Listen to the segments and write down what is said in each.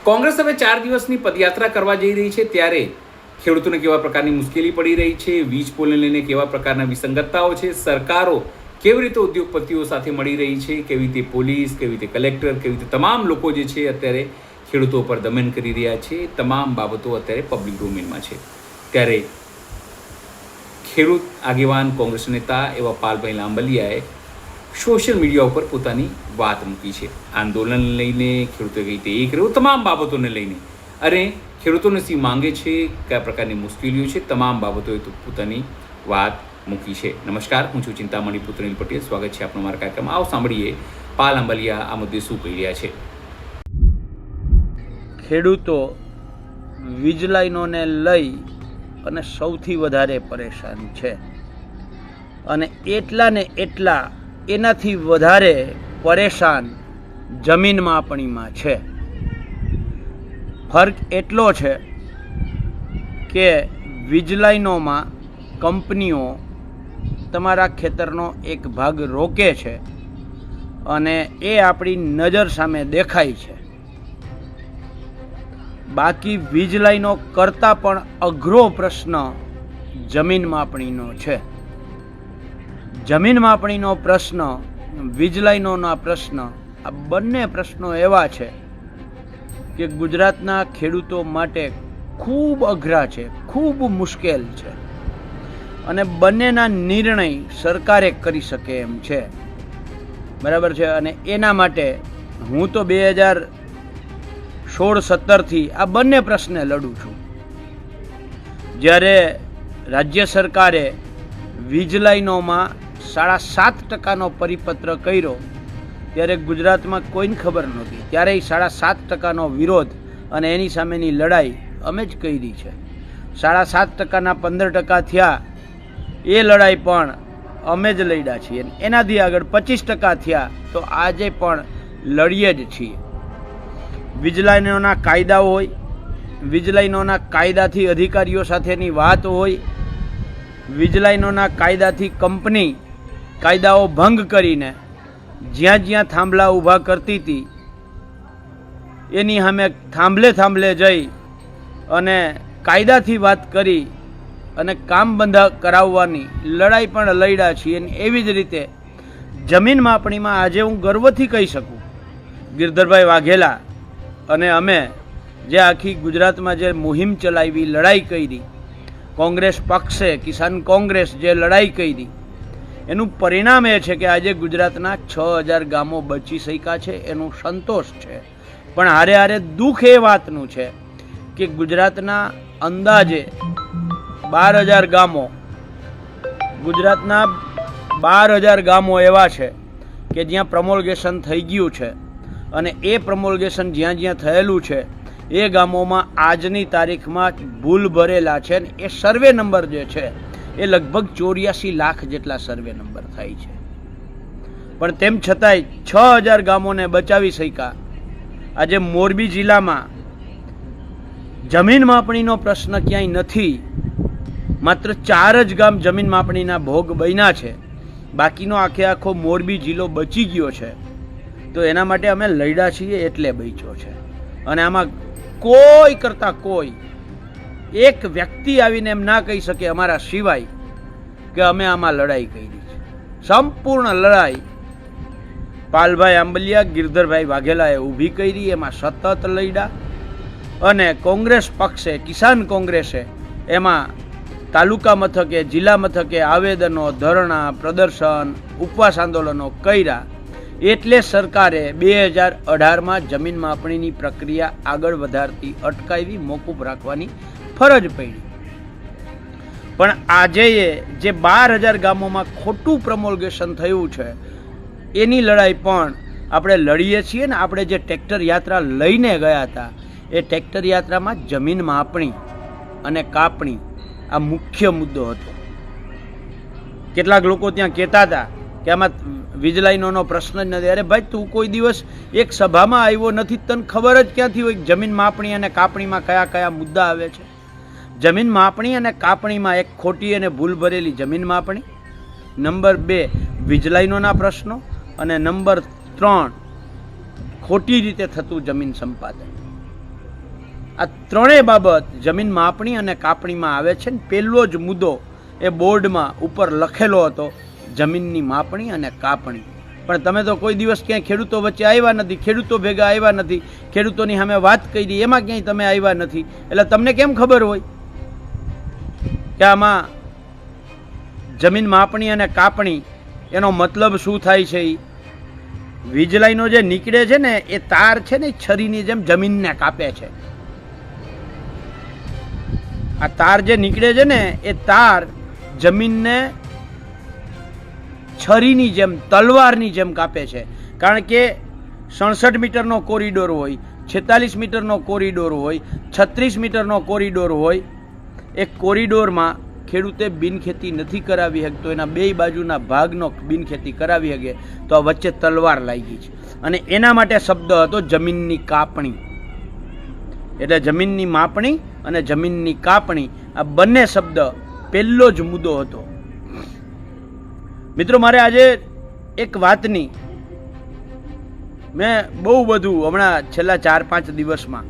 કોંગ્રેસ હવે 4 દિવસની પદયાત્રા કરવા જઈ રહી છે, ત્યારે ખેડૂતોને કેવા પ્રકારની મુશ્કેલી પડી રહી છે, વીજ પોલને લઈને કેવા પ્રકારના વિસંગતતાઓ છે, સરકારો કેવી રીતે ઉદ્યોગપતિઓ સાથે મળી રહી છે, કેવી રીતે પોલીસ, કેવી રીતે કલેક્ટર, કેવી રીતે તમામ લોકો જે છે અત્યારે ખેડૂતો પર દમન કરી રહ્યા છે, તમામ બાબતો અત્યારે પબ્લિક ડોમેનમાં છે. ત્યારે ખેડૂત આગેવાન કોંગ્રેસ નેતા એવા પાલભાઈ લાંબલિયાએ સોશિયલ મીડિયા ઉપર પોતાની વાત મૂકી છે. આંદોલન લઈને, ખેડૂતો કઈ રીતે એક રહ્યું, તમામ બાબતોને લઈને અને ખેડૂતોને શી માંગે છે, કયા પ્રકારની મુશ્કેલીઓ છે, તમામ બાબતોએ પોતાની વાત મૂકી છે. નમસ્કાર, હું છું ચિંતામણી પુત્રનીલ પટેલ. સ્વાગત છે આપનો મારા કાર્યક્રમમાં. આવો સાંભળીએ પાલ લાંબલિયા આ મુદ્દે શું કહી રહ્યા છે. ખેડૂતો વીજ લાઈનોને લઈ અને સૌથી વધારે પરેશાન છે અને એટલા ને એટલા એનાથી વધારે પરેશાન જમીન માપણીમાં છે. ફરક એટલો છે કે વીજ લાઈનોમાં કંપનીઓ તમારા ખેતરનો એક ભાગ રોકે છે અને એ આપણી નજર સામે દેખાય છે. બાકી વીજ લાઈનો કરતાં પણ અઘરો પ્રશ્ન જમીન માપણીનો છે. જમીન માપણીનો પ્રશ્ન, વીજ લાઈનોના પ્રશ્ન, આ બંને પ્રશ્નો એવા છે કે ગુજરાતના ખેડૂતો માટે ખૂબ અઘરા છે, ખૂબ મુશ્કેલ છે અને બંનેના નિર્ણય સરકારે કરી શકે એમ છે. બરાબર છે. અને એના માટે હું તો 2016-17થી આ બંને પ્રશ્ને લડું છું. જ્યારે રાજ્ય સરકારે વીજ લાઈનોમાં 7.5% પરિપત્ર કર્યો ત્યારે ગુજરાતમાં કોઈને ખબર નહોતી. ત્યારે 7.5% વિરોધ અને એની સામેની લડાઈ અમે જ કરી છે. 7.5%ના 15% થયા, એ લડાઈ પણ અમે જ લડ્યા છીએ. એનાથી આગળ 25% થયા તો આજે પણ લડીએ જ છીએ. વીજ લાઈનોના કાયદા હોય, વીજ લાઈનોના કાયદાથી અધિકારીઓ સાથેની વાત હોય, વીજ લાઈનોના કાયદાથી કંપની કાયદાઓ ભંગ કરીને જ્યાં જ્યાં થાંભલા ઊભા કરતી હતી એની સામે થાંભલે જઈ અને કાયદાથી વાત કરી અને કામ બંધ કરાવવાની લડાઈ પણ લડ્યા છીએ. અને એવી જ રીતે જમીન માપણીમાં આજે હું ગર્વથી કહી શકું, ગિરધરભાઈ વાઘેલા અને અમે જે આખી ગુજરાતમાં જે મુહિમ ચલાવી, લડાઈ કરી, કોંગ્રેસ પક્ષે, કિસાન કોંગ્રેસ જે લડાઈ કરી, એનું પરિણામ એ છે કે આજે ગુજરાતના 6000 ગામો બચી શક્યા છે. એનું સંતોષ છે. પણ હારે હારે દુઃખ એ વાતનું છે કે ગુજરાતના અંદાજે 12000 ગામો, ગુજરાતના 12000 ગામો એવા છે કે જ્યાં પ્રમોલ્ગેશન થઈ ગયું છે અને એ પ્રમોલ્ગેશન જ્યાં જ્યાં થયેલું છે એ ગામોમાં આજની તારીખમાં ભૂલ ભરેલા છે. એ સર્વે નંબર જે છે એ લગભગ 84 લાખ જેટલા સર્વે નંબર થાય છે. પણ તેમ છતાંય 6000 ગામોને બચાવી શક્યા. આજે મોરબી જિલ્લામાં જમીન માપણીનો પ્રશ્ન ક્યાંય નથી. માત્ર 4 જ ગામ જમીન માપણીના ભોગ બન્યા છે. બાકીનો આખો મોરબી જિલ્લો બચી ગયો છે. તો એના માટે અમે લડ્યા છીએ એટલે બચ્યો છે. અને આમાં કોઈ કરતા કોઈ એક વ્યક્તિ આવીને એમ ના કહી શકે અમારા સિવાય કે અમે આમાં લડાઈ કરી છે. સંપૂર્ણ લડાઈ પાલભાઈ આંબલિયા, ગિરધરભાઈ વાઘેલાએ ઊભી કરી, એમાં સતત લડ્યા. અને કોંગ્રેસ પક્ષે, કિસાન કોંગ્રેસે એમાં તાલુકા મથકે, જિલ્લા મથકે આવેદનો, ધરણા, પ્રદર્શન, ઉપવાસ આંદોલનો કર્યા. એટલે સરકારે 2018માં જમીન માપણીની પ્રક્રિયા આગળ વધારતી અટકાવી, મોકૂફ રાખવાની ફરજ પડી. પણ આજે જે 12000 ગામોમાં ખોટું પ્રમોલ્ગેશન થયું છે એની લડાઈ પણ આપણે લડીએ છીએ. ને આપણે જે ટ્રેક્ટર યાત્રા લઈને ગયા હતા એ ટ્રેક્ટર યાત્રામાં જમીન માપણી અને કાપણી આ મુખ્ય મુદ્દો હતો. કેટલાક લોકો ત્યાં કહેતા હતા કે આમાં વીજ લાઈનોનો પ્રશ્ન જ નથી. અરે ભાઈ, તું કોઈ દિવસ એક સભામાં આવ્યો નથી, તને ખબર જ ક્યાંથી હોય જમીન માપણી અને કાપણીમાં કયા કયા મુદ્દા આવે છે? જમીન માપણી અને કાપણીમાં એક ખોટી અને ભૂલ ભરેલી જમીન માપણી, નંબર 2 વીજ લાઈનોના પ્રશ્નો અને નંબર 3 ખોટી રીતે થતું જમીન સંપાદન. આ ત્રણેય બાબત જમીન માપણી અને કાપણીમાં આવે છે ને પહેલો જ મુદ્દો એ બોર્ડમાં ઉપર લખેલો હતો, જમીનની માપણી અને કાપણી. પણ તમે તો કોઈ દિવસ ક્યાંય ખેડૂતો વચ્ચે આવ્યા નથી, ખેડૂતો ભેગા આવ્યા નથી, ખેડૂતોની સામે વાત કરી એમાં ક્યાંય તમે આવ્યા નથી. એટલે તમને કેમ ખબર હોય કે આમાં જમીન માપણી અને કાપણી એનો મતલબ શું થાય છે? વીજ લાઈનો જે નીકળે છે ને એ તાર છે ને છરીની જેમ જમીનને કાપે છે. આ તાર જે નીકળે છે ને એ તાર જમીનને છરીની જેમ, તલવારની જેમ કાપે છે. કારણ કે 67 મીટરનો કોરિડોર હોય, 46 મીટરનો કોરિડોર હોય, 36 મીટરનો કોરિડોર હોય. એ કોરિડોરમાં ખેડૂતે બિનખેતી નથી કરાવી શકતો, એના બે બાજુના ભાગનો બિનખેતી કરાવી શકે તો આ વચ્ચે તલવાર લાગી છે. અને એના માટે શબ્દ હતો જમીનની કાપણી. એટલે જમીનની માપણી અને જમીનની કાપણી આ બંને શબ્દ પહેલો જ મુદ્દો હતો. મિત્રો, મારે આજે એક વાતની મેં બહુ બધું હમણાં છેલ્લા 4-5 દિવસમાં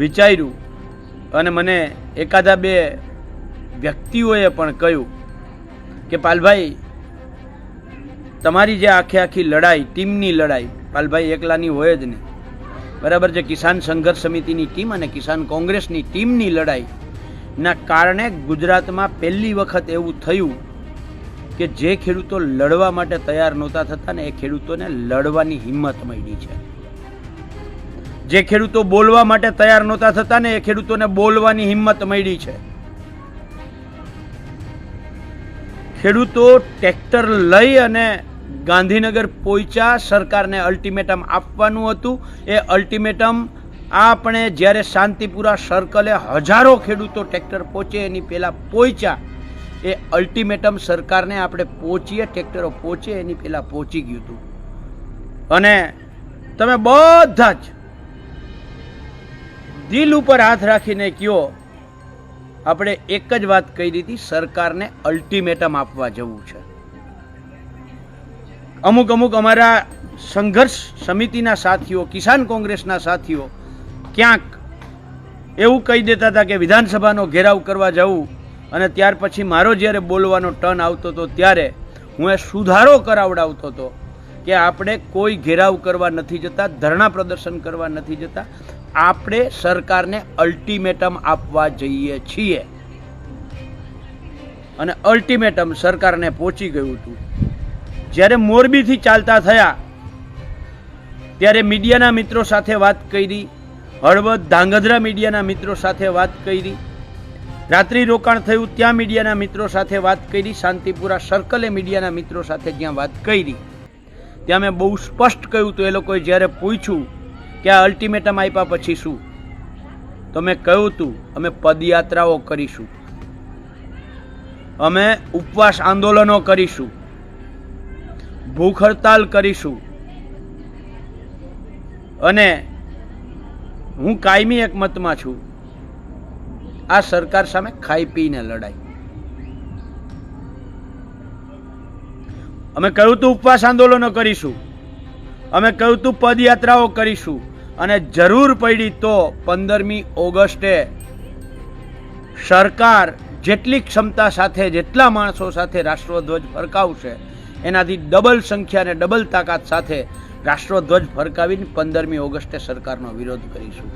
વિચાર્યું અને મને એકાદા બે વ્યક્તિઓએ પણ કહ્યું કે પાલભાઈ, તમારી જે આખી લડાઈ, ટીમની લડાઈ, પાલભાઈ એકલાની હોય જ નહીં, બરાબર છે? કિસાન સંઘર્ષ સમિતિની ટીમ અને કિસાન કોંગ્રેસની ટીમની લડાઈના કારણે ગુજરાતમાં પહેલી વખત એવું થયું કે જે ખેડૂતો લડવા માટે તૈયાર નહોતા થતા ને એ ખેડૂતોને લડવાની હિંમત મળી છે. જે ખેડૂતો બોલવા માટે તૈયાર નહોતા થતા ને એ ખેડૂતોને બોલવાની હિંમત મળી છે. ખેડૂતો ટ્રેક્ટર લઈ અને ગાંધીનગર પહોંચ્યા. સરકારને અલ્ટિમેટમ આપવાનું હતું. એ અલ્ટિમેટમ આપણે જ્યારે શાંતિપુરા સર્કલે હજારો ખેડૂતો ટ્રેક્ટર પહોંચે એની પહેલાં પહોંચ્યા. એ અલ્ટિમેટમ સરકારને આપણે પહોંચીએ, ટ્રેક્ટરો પહોંચે એની પહેલાં પહોંચી ગયું હતું. અને તમે બધા જ દિલ ઉપર હાથ રાખીને કહો, આપણે એક જ વાત કહી દીધી, સરકારને અલ્ટિમેટમ આપવા જવું છે. અમુક અમારા સંઘર્ષ સમિતિના સાથીઓ, કિસાન કોંગ્રેસના સાથીઓ ક્યાંક એવું કહી દેતા હતા કે વિધાનસભાનો ઘેરાવ કરવા જવું, અને ત્યાર પછી મારો જ્યારે બોલવાનો ટર્ન આવતો હતો ત્યારે હું એ સુધારો કરાવડાવતો હતો કે આપણે કોઈ ઘેરાવ કરવા નથી જતા, ધરણા પ્રદર્શન કરવા નથી જતા, આપણે સરકારને અલ્ટિમેટમ આપવા જઈએ છીએ. અને અલ્ટિમેટમ સરકારને પહોંચી ગયું હતું. જ્યારે મોરબીથી ચાલતા થયા ત્યારે મીડિયાના મિત્રો સાથે વાત કરી, હળવદ ધાંગધ્રા મીડિયાના મિત્રો સાથે વાત કરી, રાત્રિ રોકાણ થયું ત્યાં મીડિયાના મિત્રો સાથે વાત કરી, શાંતિપુરા સર્કલે મીડિયાના મિત્રો સાથે જ્યાં વાત કરી ત્યાં મેં બહુ સ્પષ્ટ કહ્યું હતું. એ લોકોએ જ્યારે પૂછ્યું કે આ અલ્ટિમેટમ આપ્યા પછી શું, તો મેં કહ્યું હતું અમે પદયાત્રાઓ કરીશું, અમે ઉપવાસ આંદોલનો કરીશું, ભૂખ હડતાલ કરીશું, અને હું કાયમી એક મતમાં છું, આ સરકાર સામે ખાઈ પીને લડાઈ. અમે કહ્યું હતું ઉપવાસ આંદોલનો કરીશું, અમે કહ્યું હતું પદયાત્રાઓ કરીશું, અને જરૂર પડી તો 15મી ઓગસ્ટે સરકાર જેટલી ક્ષમતા સાથે, જેટલા માણસો સાથે રાષ્ટ્રધ્વજ ફરકાવશે એનાથી ડબલ સંખ્યા અને ડબલ તાકાત સાથે રાષ્ટ્રધ્વજ ફરકાવીને 15મી ઓગસ્ટે સરકારનો વિરોધ કરીશું.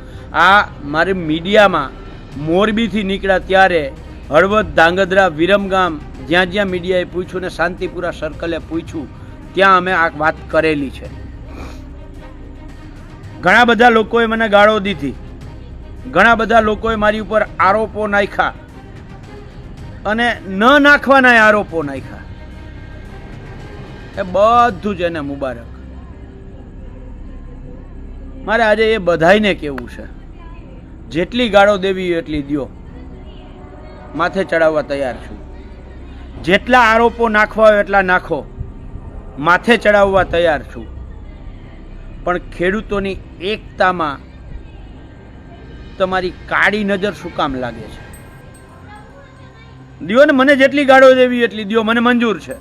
આ મારી મીડિયામાં મોરબીથી નીકળ્યા ત્યારે હળવદ, ધાંગધ્રા, વિરમગામ જ્યાં જ્યાં મીડિયાએ પૂછ્યું ને શાંતિપુરા સર્કલે પૂછ્યું ત્યાં અમે આ વાત કરેલી છે. ઘણા બધા લોકોએ મને ગાળો દીધી, ઘણા બધા લોકોએ મારી ઉપર આરોપો નાખ્યા અને ન નાખવાના આરોપો નાખ્યા. એ બધું જ એને મુબારક. મારે આજે એ બધાઈને કહેવું છે, જેટલી ગાળો દેવી એટલી દ્યો, માથે ચડાવવા તૈયાર છું. જેટલા આરોપો નાખવા હોય એટલા નાખો, માથે ચડાવવા તૈયાર છું. પણ ખેડૂતોની એકતામાં તમારી કાળી નજર શું કામ લાગે છે? દ્યો ને, મને જેટલી ગાળો દેવી એટલી દ્યો, મને મંજૂર છે.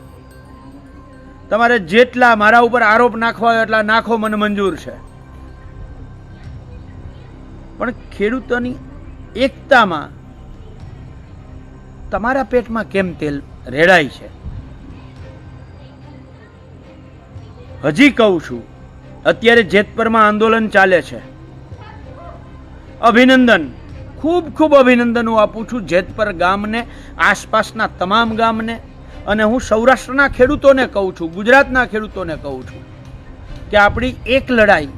તમારે જેટલા મારા ઉપર આરોપ નાખવા હોય એટલા નાખો, મને મંજૂર છે. પણ ખેડૂતોની એકતામાં તમારા પેટમાં કેમ તેલ રેડાય છે? હજી કહું છું, અત્યારે જેતપરમાં આંદોલન ચાલે છે. અભિનંદન, ખૂબ ખૂબ અભિનંદન હું આપું છું જેતપર ગામને, આસપાસના તમામ ગામને, અને હું સૌરાષ્ટ્રના ખેડૂતોને કહું છું, ગુજરાતના ખેડૂતોને કહું છું કે આપણી એક લડાઈ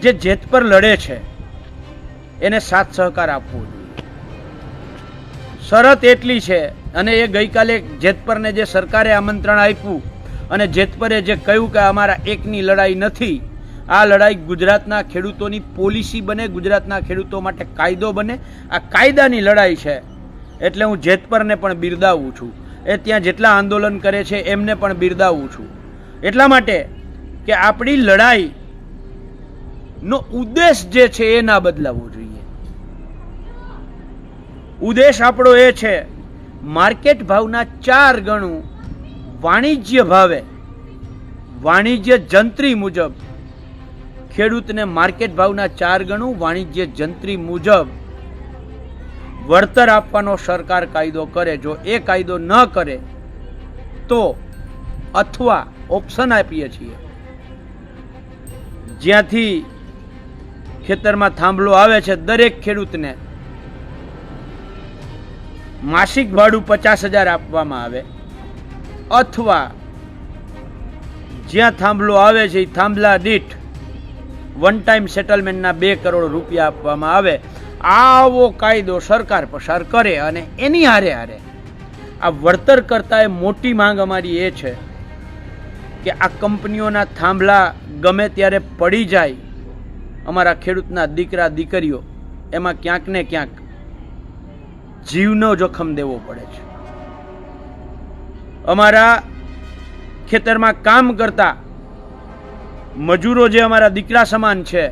જે જેતપર લડે છે એને સાથ સહકાર આપવો જોઈએ. શરત એટલી છે, અને એ ગઈકાલે જેતપરને જે સરકારે આમંત્રણ આપ્યું અને જેતપરે જે કહ્યું કે અમારા એકની લડાઈ નથી, આ લડાઈ ગુજરાતના ખેડૂતોની પોલિસી બને, ગુજરાતના ખેડૂતો માટે કાયદો બને, આ કાયદાની લડાઈ છે. એટલે હું જેતપરને પણ બિરદાવું છું, એ ત્યાં જેટલા આંદોલન કરે છે એમને પણ બિરદાવું છું. એટલા માટે કે આપણી લડાઈ નો ઉદ્દેશ જે છે એ ના બદલાવવો જોઈએ. ઉદ્દેશ આપણો એ છે માર્કેટ ભાવના 4 ગણું વાણિજ્ય ભાવે, વાણિજ્ય જંત્રી મુજબ ખેડૂતને માર્કેટ ભાવના 4 ગણું વાણિજ્ય જંત્રી મુજબ વળતર આપવાનો સરકાર કાયદો કરે. જો એ કાયદો ન કરે તો અથવા ઓપ્શન આપીએ છીએ, જ્યાંથી ખેતરમાં થાંભલો આવે છે દરેક ખેડૂતને માસિક ભાડું 50,000 આપવામાં આવે, અથવા જ્યાં થાંભલો આવે છે એ થાંભલા દીઠ વન ટાઈમ સેટલમેન્ટના 2 કરોડ રૂપિયા આપવામાં આવે. આવો કાયદો સરકાર પસાર કરે. અને એની હારે હારે આ વળતર કરતા મોટી માંગ અમારી એ છે કે આ કંપનીઓના થાંભલા ગમે ત્યારે પડી જાય, અમારા ખેડૂતના દીકરા દીકરીઓ એમાં ક્યાંક ને ક્યાંક જીવનો જોખમ દેવો પડે છે. અમારા ખેતરમાં કામ કરતા મજૂરો જે અમારા દીકરા સમાન છે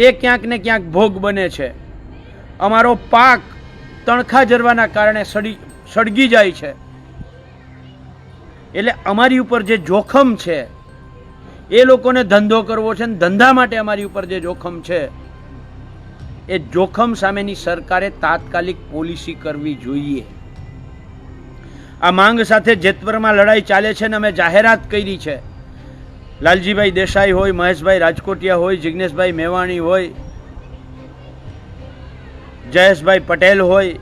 એ ક્યાંક ને ક્યાંક ભોગ બને છે. અમારો પાક તણખા જરવાના કારણે સળગી જાય છે. એટલે અમારી ઉપર જે જોખમ છે, એ લોકોને ધંધો કરવો છે, ને ધંધા માટે અમારી ઉપર જે જોખમ છે એ જોખમ સામેની સરકારે તાત્કાલિક પોલિસી કરવી જોઈએ. આ માંગ સાથે જેતપરમાં લડાઈ ચાલે છે ને અમે જાહેરાત કરી છે. લાલજીભાઈ દેસાઈ હોય, મહેશભાઈ રાજકોટિયા હોય, જિગ્નેશભાઈ મેવાણી હોય, જયેશભાઈ પટેલ હોય,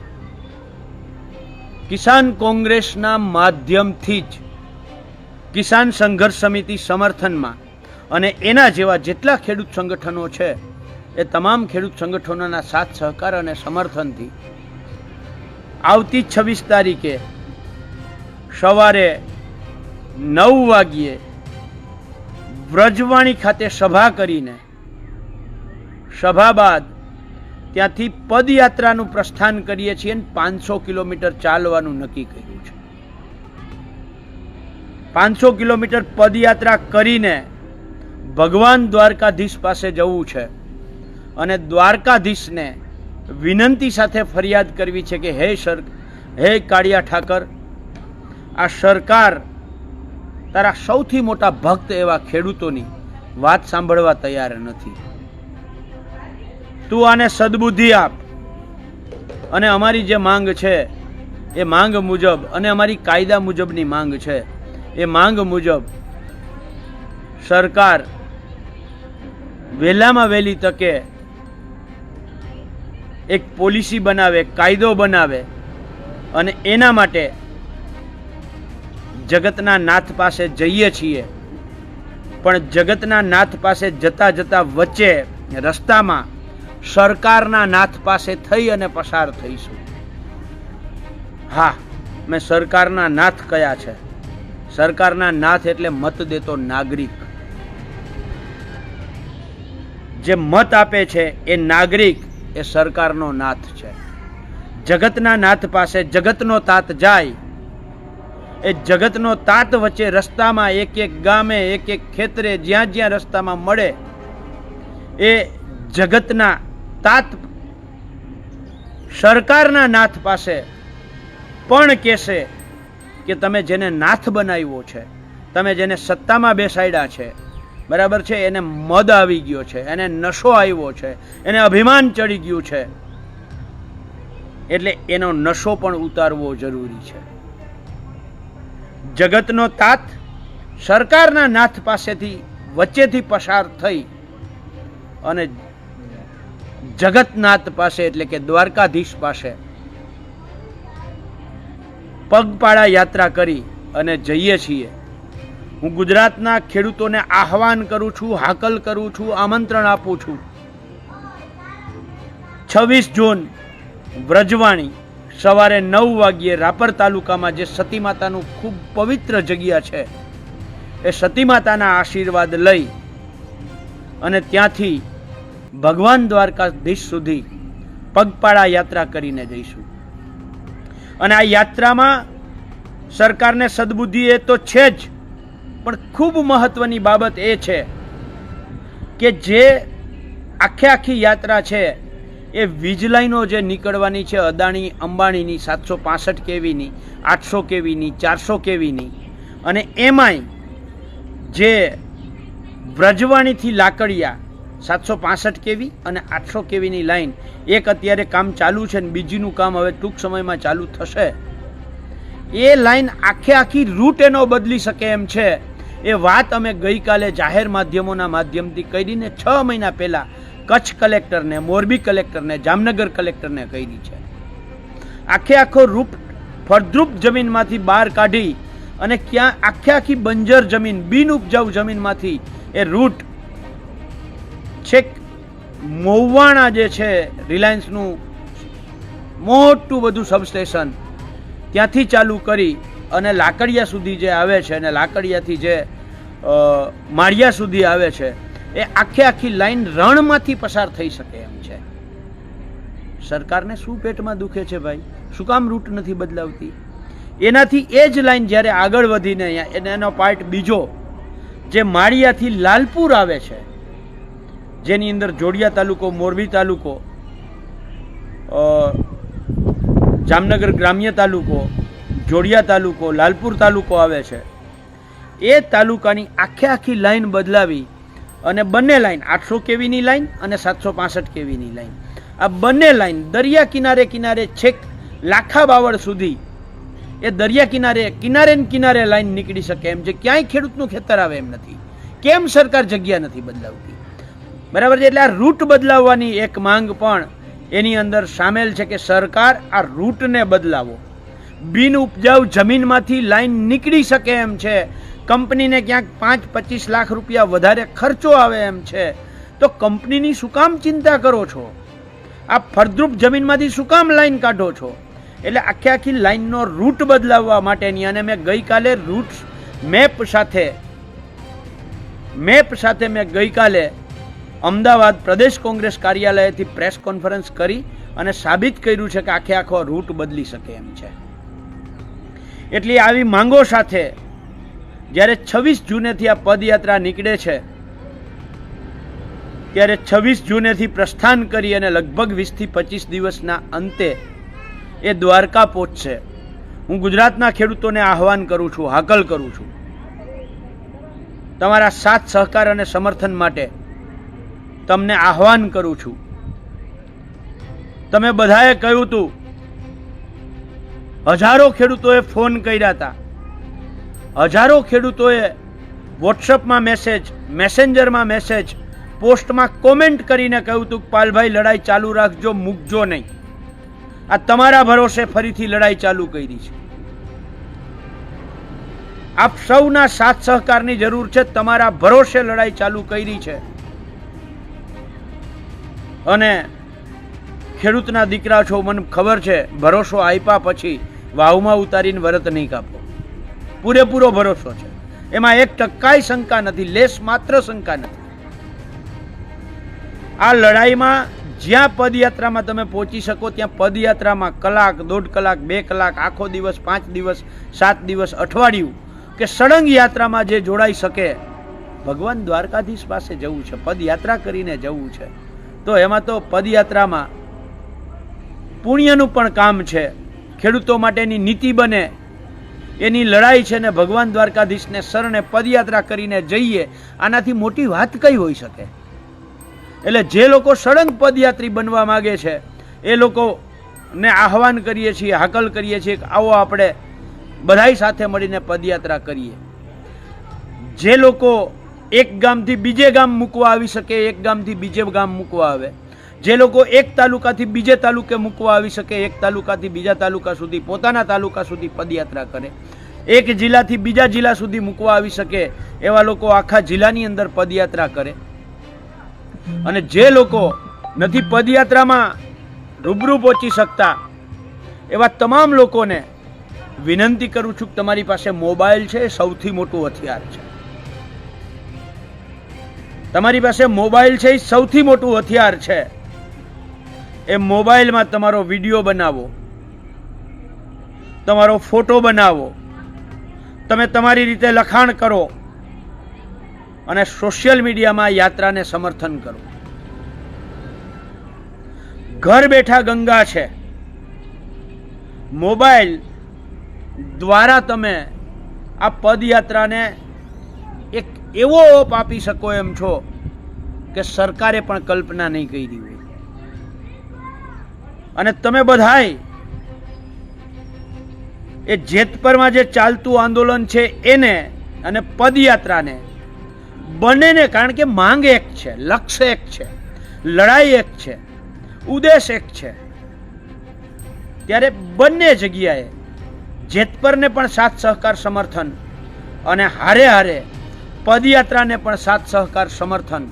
કિસાન કોંગ્રેસના માધ્યમથી જ કિસાન સંઘર્ષ સમિતિ સમર્થનમાં અને એના જેવા જેટલા ખેડૂત સંગઠનો છે એ તમામ ખેડૂત સંગઠનોના સાથ સહકાર અને સમર્થનથી આવતી 26 તારીખે સવારે 9 વાગ્યે વ્રજવાણી ખાતે સભા કરીને, સભા બાદ ત્યાંથી પદયાત્રાનું પ્રસ્થાન કરીએ છીએ અને 500 કિલોમીટર ચાલવાનું નક્કી કર્યું છે. 500 કિલોમીટર પદયાત્રા કરીને ભગવાન દ્વારકાધીશ પાસે જવું છે અને દ્વારકાધીશને વિનંતી સાથે ફરિયાદ કરવી છે કે હે કાળિયા ઠાકર, આ સરકાર તારા સૌથી મોટા ભક્ત એવા ખેડૂતોની વાત સાંભળવા તૈયાર નથી. તું આને સદબુદ્ધિ આપ અને અમારી જે માંગ છે એ માંગ મુજબ, અને અમારી કાયદા મુજબની માંગ છે એ માંગ મુજબ સરકાર વહેલામાં વહેલી તકે એક પોલિસી બનાવે, કાયદો બનાવે, અને એના માટે જગતના નાથ પાસે જઈએ છીએ. પણ જગતના નાથ પાસે જતા જતા વચ્ચે રસ્તામાં સરકારના નાથ પાસે થઈ અને પસાર થઈશું. હા, મેં સરકારના નાથ કયા છે? સરકારના નાથ એટલે મત દેતો નાગરિક. જે મત આપે છે એ નાગરિક એ સરકારનો નાથ છે. જગતના નાથ પાસે જગતનો તાત જાય, એ જગતનો તાત વચ્ચે રસ્તામાં એક એક ગામે, એક એક ખેતરે, જ્યાં જ્યાં રસ્તામાં મળે એ જગતના તાત સરકારના નાથ પાસે પણ કહેશે કે તમે જેને નાથ બનાવ્યો છે, તમે જેને સત્તામાં બેસાડ્યા છે, બરાબર છે, એને મદ આવી ગયો છે, એને નશો આવ્યો છે, એને અભિમાન ચડી ગયું છે, એટલે એનો નશો પણ ઉતારવો જરૂરી છે. જગતનો તાત સરકારના નાથ પાસેથી વચ્ચેથી પસાર થઈ અને જગતનાથ પાસે એટલે કે દ્વારકાધીશ પાસે પગપાળા યાત્રા કરી અને જઈએ છીએ. હું ગુજરાતના ખેડૂતોને આહવાન કરું છું, હાકલ કરું છું, આમંત્રણ આપું છું. 26 જૂન વ્રજવાણી સવારે 9 વાગ્યે રાપર તાલુકામાં જે સતી માતાનું ખૂબ પવિત્ર જગ્યા છે, એ સતી માતાના આશીર્વાદ લઈ અને ત્યાંથી ભગવાન દ્વારકાધીશ સુધી પગપાળા યાત્રા કરીને જઈશું. અને આ યાત્રામાં સરકારને સદબુદ્ધિ એ તો છે જ, પણ ખૂબ મહત્વની બાબત એ છે કે જે આખી યાત્રા છે એ વીજ લાઈનો જે નીકળવાની છે અદાણી અંબાણીની 765 કેવીની, 800 કેવીની, 400 કેવીની, અને એમાંય જે વ્રજવાણીથી લાકડિયા 765 કેવી અને 800 કેવીની લાઈન, એક અત્યારે કામ ચાલુ છે ને બીજીનું કામ હવે ટૂંક સમયમાં ચાલુ થશે. એ લાઈન આખી રૂટ એનો બદલી શકે એમ છે. એ વાત અમે ગઈકાલે જાહેર માધ્યમોના માધ્યમથી કરીને 6 મહિના પહેલા કચ્છ કલેક્ટરને, મોરબી કલેક્ટરને, જામનગર કલેક્ટરને કરી છે. આખો રૂટ ફળદ્રુપ જમીનમાંથી બહાર કાઢી અને ક્યાં આખી બંજર જમીન, બિન ઉપજાઉ જમીનમાંથી એ રૂટ છેક મહુવાણા જે છે રિલાયન્સનું મોટું બધું સબસ્ટેશન, ત્યાંથી ચાલુ કરી અને લાકડિયા સુધી જે આવે છે અને લાકડિયાથી જે માળિયા સુધી આવે છે, એ આખી લાઈન રણમાંથી પસાર થઈ શકે એમ છે. સરકારને શું પેટમાં દુખે છે ભાઈ? શું કામ રૂટ નથી બદલાવતી? એનાથી એ જ લાઈન જ્યારે આગળ વધીને એનો પાર્ટ બીજો જે માળિયાથી લાલપુર આવે છે, જેની અંદર જોડિયા તાલુકો, મોરબી તાલુકો, જામનગર ગ્રામ્ય તાલુકો, જોડિયા તાલુકો, લાલપુર તાલુકો આવે છે, એ તાલુકાની આખી લાઈન બદલાવી અને બંને લાઈન 800 કેવીની લાઈન અને 765 કેવીની લાઈન, આ બંને લાઈન દરિયા કિનારે છેક લાખા બાવળ સુધી એ દરિયા કિનારે લાઈન નીકળી શકે એમ છે. ક્યાંય ખેડૂતનું ખેતર આવે એમ નથી. કેમ સરકાર જગ્યા નથી બદલાવતી? બરાબર છે. એટલે આ રૂટ બદલાવવાની એક માંગ પણ એની અંદર સામેલ છે કે સરકાર આ રૂટને બદલાવો. બિન ઉપજાઉ જમીનમાંથી લાઈન નીકળી શકે એમ છે. કંપનીને ક્યાંક 5-25 લાખ રૂપિયા વધારે ખર્ચો આવે એમ છે, તો કંપનીની શું કામ ચિંતા કરો છો? આ ફળદ્રુપ જમીનમાંથી શું કામ લાઈન કાઢો છો? એટલે આખી લાઈનનો રૂટ બદલાવવા માટેની, અને મેં ગઈકાલે રૂટ મેપ સાથે મેં ગઈકાલે અમદાવાદ પ્રદેશ કોંગ્રેસ કાર્યાલયથી પ્રેસ કોન્ફરન્સ કરી અને સાબિત કર્યું છે કે આખો રૂટ બદલી શકે એમ છે. એટલે આવી માંગો સાથે જ્યારે 26 જૂનેથી આ પદયાત્રા નીકળે છે, ત્યારે 26 જૂનેથી પ્રસ્થાન કરી અને લગભગ 20 થી 25 દિવસના અંતે એ દ્વારકા પહોંચશે. હું ગુજરાતના ખેડૂતોને આહવાન કરું છું, હાકલ કરું છું, તમારા સાથ સહકાર અને સમર્થન માટે તમને આહવાન કરું છું. તમે બધાએ કહ્યું હતું, હજારો ખેડૂતોએ ફોન કર્યા હતા, હજારો ખેડૂતોએ વોટ્સઅપમાં મેસેજ, મેસેન્જરમાં મેસેજ, પોસ્ટમાં કોમેન્ટ કરીને કહ્યું હતું કે પાલભાઈ લડાઈ ચાલુ રાખજો, મૂકજો નહીં. આ તમારા ભરોસે ફરીથી લડાઈ ચાલુ કરી છે. આપ સૌના સાથ સહકારની જરૂર છે. તમારા ભરોસે લડાઈ ચાલુ કરી છે. અને ખેડૂતના દીકરા છો, મને ખબર છે, ભરોસો આપ્યા પછી વાવમાં ઉતારીને વરત નહીં કાપો. પૂરેપૂરો ભરોસો છે. એમાં 1% શંકા નથી, લેસ માત્ર શંકા નથી. આ લડાઈમાં જ્યાં પદયાત્રામાં તમે પહોંચી શકો ત્યાં પદયાત્રામાં કલાક, 1.5 કલાક, 2 કલાક, આખો દિવસ, 5 દિવસ, 7 દિવસ, અઠવાડિયું કે સળંગ યાત્રામાં જે જોડાઈ શકે, ભગવાન દ્વારકાધીશ પાસે જવું છે, પદયાત્રા કરીને જવું છે, તો એમાં તો પદયાત્રામાં પુણ્યનું પણ કામ છે. ખેડૂતો માટેની નીતિ બને એની લડાઈ છે ને ભગવાન દ્વારકાધીશને શરણે પદયાત્રા કરીને જઈએ, આનાથી મોટી વાત કઈ હોઈ શકે? એટલે જે લોકો સળંગ પદયાત્રી બનવા માગે છે એ લોકોને આહવાન કરીએ છીએ, હાકલ કરીએ છીએ કે આવો આપણે બધાય સાથે મળીને પદયાત્રા કરીએ. જે લોકો એક ગામથી બીજે ગામ મૂકવા આવી શકે, એક ગામથી બીજે ગામ મૂકવા આવે, જે લોકો એક તાલુકાથી બીજે તાલુકે મૂકવા આવી શકે, એક તાલુકાથી બીજા તાલુકા સુધી, પોતાના તાલુકા સુધી પદયાત્રા કરે, એક જિલ્લાથી બીજા જિલ્લા સુધી મૂકવા આવી શકે એવા લોકો આખા જિલ્લાની અંદર પદયાત્રા કરે. અને જે લોકો નથી પદયાત્રામાં રૂબરૂ પહોંચી શકતા એવા તમામ લોકોને વિનંતી કરું છું કે તમારી પાસે મોબાઈલ છે એ સૌથી મોટું હથિયાર છે. તમારી પાસે મોબાઈલ છે એ સૌથી મોટું હથિયાર છે. એ મોબાઈલમાં તમારો વિડીયો બનાવો, તમારો ફોટો બનાવો, તમે તમારી રીતે લખાણ કરો અને સોશિયલ મીડિયામાં યાત્રાને સમર્થન કરો. ઘર બેઠા ગંગા છે. મોબાઈલ દ્વારા તમે આ પદયાત્રાને એક એવો ઓપ આપી શકો એમ છો કે સરકારે પણ કલ્પના નહીં કરી હોય. અને તમે બધાય એ જેતપરમાં જે ચાલતું આંદોલન છે એને અને પદયાત્રાને બંનેને, કારણ કે માંગ એક છે, લક્ષ્ય એક છે, લડાઈ એક છે, ઉદ્દેશ એક છે, ત્યારે બંને જગ્યાએ જેતપરને પણ સાથ સહકાર સમર્થન અને હારે હારે પદયાત્રાને પણ સાથ સહકાર સમર્થન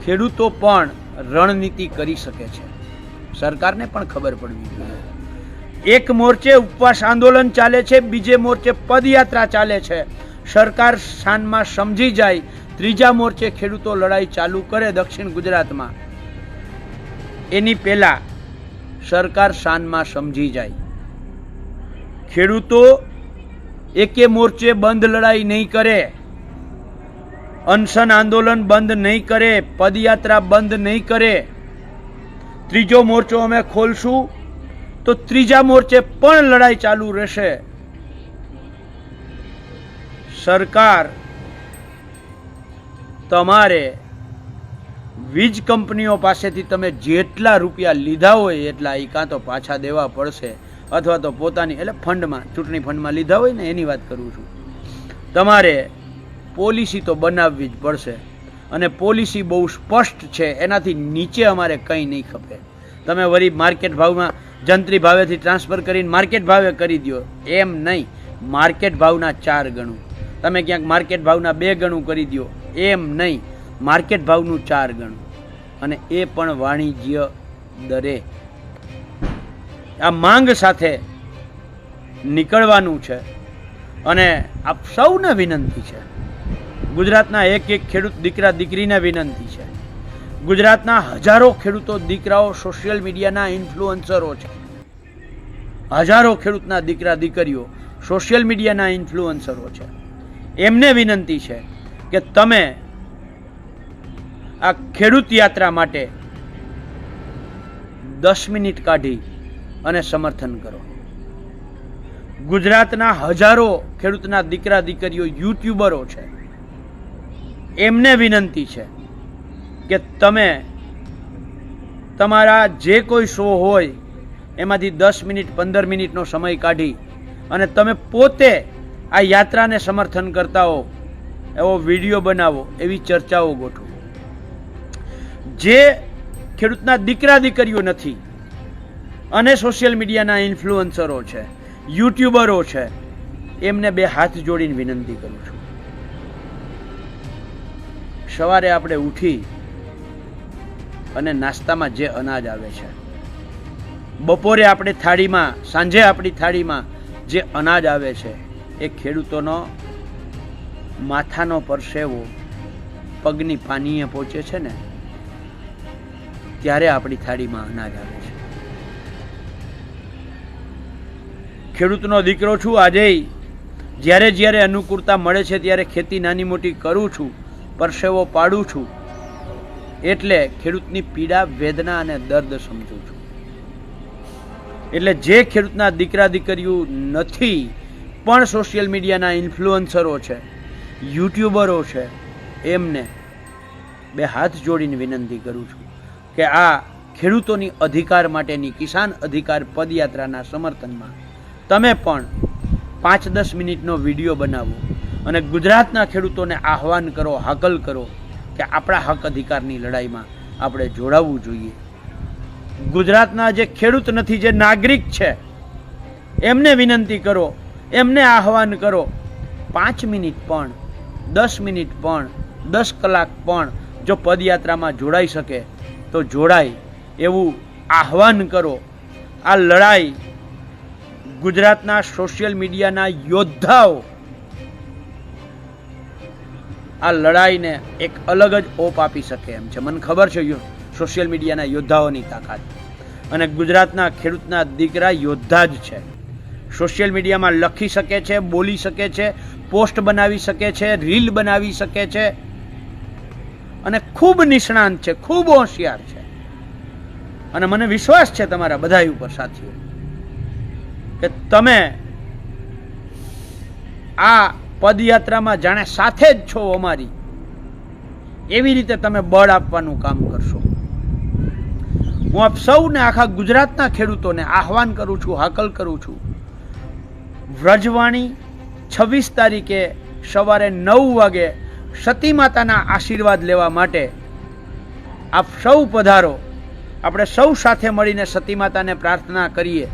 ખેડૂતો પણ રણનીતિ કરી શકે છે. સરકારને પણ ખબર પડવી જોઈએ. એક મોરચે ઉપવાસ આંદોલન ચાલે છે, બીજે મોરચે પદયાત્રા ચાલે છે. સરકાર શાનમાં સમજી જાય, ત્રીજા મોરચે ખેડૂતો લડાઈ ચાલુ કરે દક્ષિણ ગુજરાતમાં, એની પહેલા સરકાર શાનમાં સમજી જાય. ખેડૂતો એકે મોરચે બંધ લડાઈ નહીં કરે, અનશન આંદોલન બંધ નહીં કરે, પદયાત્રા બંધ નહીં કરે. ત્રીજો મોરચો અમે ખોલશું તો ત્રીજા મોરચે પણ લડાઈ ચાલુ રહેશે. સરકાર તમારે વીજ કંપનીઓ પાસેથી તમે જેટલા રૂપિયા લીધા હોય એટલા એ કાં તો પાછા દેવા પડશે અથવા તો પોતાની, એટલે ફંડમાં, ચૂંટણી ફંડમાં લીધા હોય ને એની વાત કરું છું. તમારે પોલિસી તો બનાવવી જ પડશે અને પોલિસી બહુ સ્પષ્ટ છે. એનાથી નીચે અમારે કંઈ નહીં ખપે. તમે વળી માર્કેટ ભાવમાં જંત્રી ભાવેથી ટ્રાન્સફર કરીને માર્કેટ ભાવે કરી દો, એમ નહીં. માર્કેટ ભાવના 4 ગણું, તમે ક્યાંક માર્કેટ ભાવના 2 ગણું કરી દો, એમ નહીં. માર્કેટ ભાવનું 4 ગણું, અને એ પણ વાણિજ્ય દરે. આ માંગ સાથે નીકળવાનું છે. અને આપ સૌને વિનંતી છે, ગુજરાતના એક એક ખેડૂત દીકરા દીકરીને વિનંતી છે, ગુજરાતના હજારો ખેડૂતો દીકરાઓ સોશિયલ મીડિયાના ઇન્ફ્લુઅન્સરો છે, હજારો ખેડૂતના દીકરા દીકરીઓ સોશિયલ મીડિયાના ઇન્ફ્લુઅન્સરો છે. એમને વિનંતી છે કે તમે આ ખેડૂત યાત્રા માટે 10 મિનિટ કાઢી અને સમર્થન કરો. ગુજરાતના હજારો ખેડૂતના દીકરા દીકરીઓ યુટ્યુબરો છે, એમને વિનંતી છે કે તમે તમારા જે કોઈ શો હોય એમાંથી 10 મિનિટ 15 મિનિટનો સમય કાઢી અને તમે પોતે આ યાત્રાને સમર્થન કરતા હો એવો વિડીયો બનાવો, એવી ચર્ચાઓ ગોઠવો. જે ખેડૂતના દીકરા દીકરીઓ નથી અને સોશિયલ મીડિયાના ઇન્ફ્લુઅન્સરો છે, યુટ્યુબરો છે, એમને 2 હાથ જોડીને વિનંતી કરું છું. સવારે આપણે ઉઠી અને નાસ્તામાં જે અનાજ આવે છે, બપોરે આપણે થાળીમાં, સાંજે આપણી થાળીમાં જે અનાજ આવે છે, એ ખેડૂતોનો માથાનો પરસેવો પગની પાનીએ પહોંચે છે ને ત્યારે આપણી થાળીમાં અનાજ આવે છે. ખેડૂતનો દીકરો છું. આજે જ્યારે જ્યારે અનુકૂળતા મળે છે ત્યારે ખેતી નાની મોટી કરું છું, પરસેવો પાડું છું, એટલે ખેડૂતની પીડા, વેદના અને દર્દ સમજું છું. એટલે જે ખેડૂતના દીકરા દીકરીઓ નથી પણ સોશિયલ મીડિયાના ઇન્ફ્લુઅન્સરો છે, યુટ્યુબરો છે, એમને બે હાથ જોડીને વિનંતી કરું છું કે આ ખેડૂતોની અધિકાર માટેની કિસાન અધિકાર પદયાત્રાના સમર્થનમાં તમે પણ 5-10 મિનિટનો વિડીયો બનાવો અને ગુજરાતના ખેડૂતોને આહવાન કરો, હાકલ કરો કે આપણા હક અધિકારની લડાઈમાં આપણે જોડાવવું જોઈએ. ગુજરાતના જે ખેડૂત નથી, જે નાગરિક છે, એમને વિનંતી કરો, એમને આહવાન કરો. 5 મિનિટ પણ, 10 મિનિટ પણ, 10 કલાક પણ જો પદયાત્રામાં જોડાઈ શકે તો જોડાય એવું આહવાન કરો. આ લડાઈ ગુજરાતના સોશિયલ મીડિયાના યોદ્ધાઓ આ લડાઈને એક અલગ જ ઓપ આપી શકે એમ છે. મને ખબર છે સોશિયલ મીડિયાના યોદ્ધાઓની તાકાત, અને ગુજરાતના ખેડૂતના દીકરા યોદ્ધા જ છે. સોશિયલ મીડિયામાં લખી શકે છે, બોલી શકે છે, પોસ્ટ બનાવી શકે છે, રીલ બનાવી શકે છે, અને ખૂબ નિષ્ણાંત છે, ખૂબ હોશિયાર છે. અને મને વિશ્વાસ છે તમારા બધા ઉપર સાથીઓ કે તમે આ પદયાત્રામાં જાણે સાથે જ છો અમારી, એવી રીતે તમે બળ આપવાનું કામ કરશો. હું આપ સૌને, આખા ગુજરાતના ખેડૂતોને આહવાન કરું છું, હાકલ કરું છું. વ્રજવાણી 26 તારીખે સવારે 9 વાગે સતી માતાના આશીર્વાદ લેવા માટે આપ સૌ પધારો. આપણે સૌ સાથે મળીને સતી માતાને પ્રાર્થના કરીએ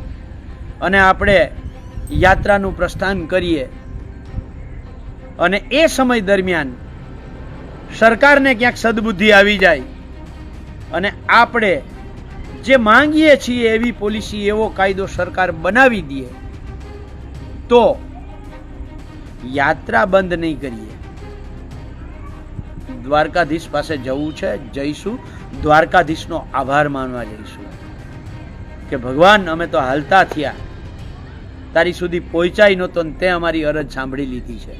અને આપણે યાત્રાનું પ્રસ્થાન કરીએ. અને એ સમય દરમિયાન સરકારને ક્યાંક સદબુદ્ધિ આવી જાય અને આપણે જે માંગીએ છીએ એવી પોલિસી, એવો કાયદો સરકાર બનાવી દે તો યાત્રા બંધ નહીં કરીએ. દ્વારકાધીશ પાસે જવું છે, જઈશું. દ્વારકાધીશનો આભાર માનવા જઈશું કે ભગવાન, અમે તો હાલતા થયા, તારી સુધી પહોંચાઈ નહોતો ને તે અમારી અરજ સાંભળી લીધી છે.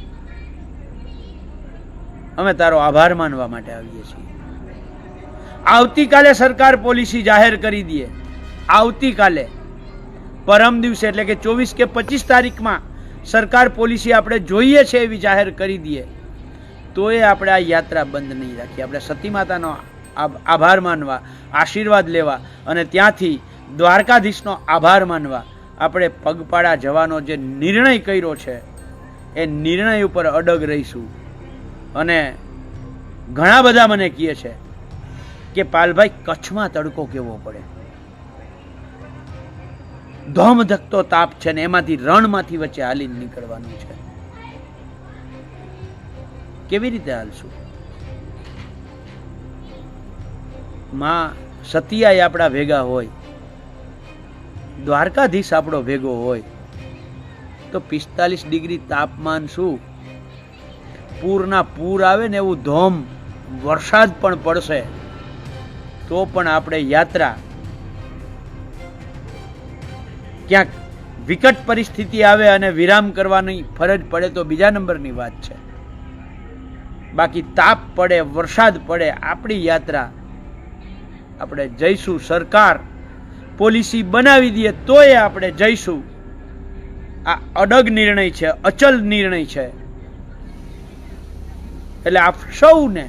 અમે તારો આભાર માનવા માટે આવીએ છીએ. આવતીકાલે સરકાર પોલિસી જાહેર કરી દે. આવતીકાલે પરમ દિવસે એટલે કે 24 કે 25 તારીખમાં સરકાર પોલિસી આપણે જોઈએ છે એવી જાહેર કરી દે તો એ આપણે આ યાત્રા બંધ નહીં રાખીએ. આપણે સતી માતાનો આભાર માનવા, આશીર્વાદ લેવા અને ત્યાંથી દ્વારકાધીશનો આભાર માનવા આપણે પગપાળા જવાનો જે નિર્ણય કર્યો છે એ નિર્ણય ઉપર અડગ રહીશું. અને ઘણા બધા મને કહે છે કે પાલભાઈ, કચ્છમાં તડકો કેવો પડે, ધોમધકતો તાપ છે ને એમાંથી રણમાંથી વચ્ચે હાલીને નીકળવાનું છે, કેવી રીતે હાલશું? માં સતિયાય આપણા ભેગા હોય, દ્વારકાધીશ આપણો ભેગો હોય તો 45 ડિગ્રી તાપમાન શું, પૂરના પૂર આવે ને એવું ધોમ વરસાદ પણ પડશે તો પણ આપણે યાત્રા, ક્યાંક વિકટ પરિસ્થિતિ આવે અને વિરામ કરવાની ફરજ પડે તો બીજા નંબરની વાત છે. બાકી તાપ પડે, વરસાદ પડે, આપણી યાત્રા આપણે જઈશું. સરકાર પોલિસી બનાવી દે તોય આપણે જઈશું. આ અડગ નિર્ણય છે, અચલ નિર્ણય છે. એટલે આપ સૌને,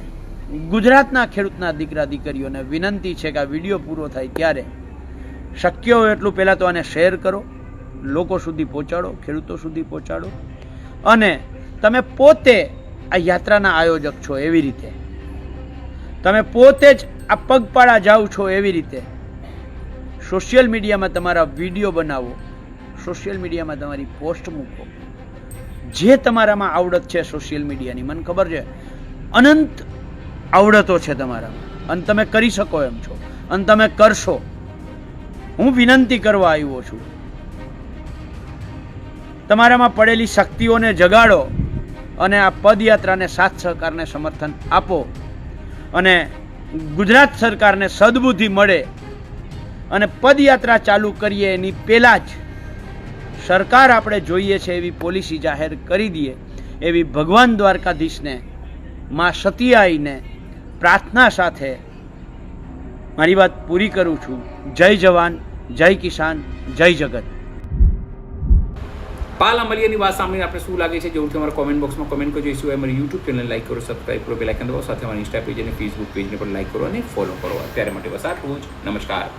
ગુજરાતના ખેડૂતના દીકરા દીકરીઓને વિનંતી છે કે આ વિડીયો પૂરો થાય ત્યારે શક્ય હોય એટલું પહેલાં તો આને શેર કરો, લોકો સુધી પહોંચાડો, ખેડૂતો સુધી પહોંચાડો. અને તમે પોતે આ યાત્રાના આયોજક છો એવી રીતે, તમે પોતે જ આ પગપાળા જાઓ છો એવી રીતે સોશિયલ મીડિયામાં તમારા વિડીયો બનાવો, સોશિયલ મીડિયામાં તમારી પોસ્ટ મૂકો. જે તમારામાં આવડત છે સોશિયલ મીડિયાની, મને ખબર છે અનંત આવડતો છે તમારામાં અને તમે કરી શકો એમ છો અને તમે કરશો. હું વિનંતી કરવા આવ્યો છું, તમારામાં પડેલી શક્તિઓને જગાડો અને આ પદયાત્રાને સાથ સહકારને સમર્થન આપો અને ગુજરાત સરકારને સદબુદ્ધિ મળે અને પદયાત્રા ચાલુ કરીએ એની પહેલાં જ સરકાર આપણે જોઈએ છે એવી પોલિસી જાહેર કરી દઈએ એવી ભગવાન દ્વારકાધીશને, માં સતિયાઈને પ્રાર્થના સાથે મારી વાત પૂરી કરું છું. જય જવાન, જય કિસાન, જય જગત. પાલ આંબલિયાની વાત સાંભળીને આપણે શું લાગે છે જરૂરથી અમારા કોમેન્ટ બોક્સમાં કોમેન્ટ કરજો. એ સિવાય અમારી યુટ્યુબ ચેનલ લાઈક કરો, સબસ્ક્રાઈબ કરો, બેલ આઇકન દબાવો, સાથે અમારી ઇન્સ્ટા પેજ અને ફેસબુક પેજને પણ લાઈક કરો અને ફોલો કરો. અત્યારે માટે બસ આટલું જ. નમસ્કાર.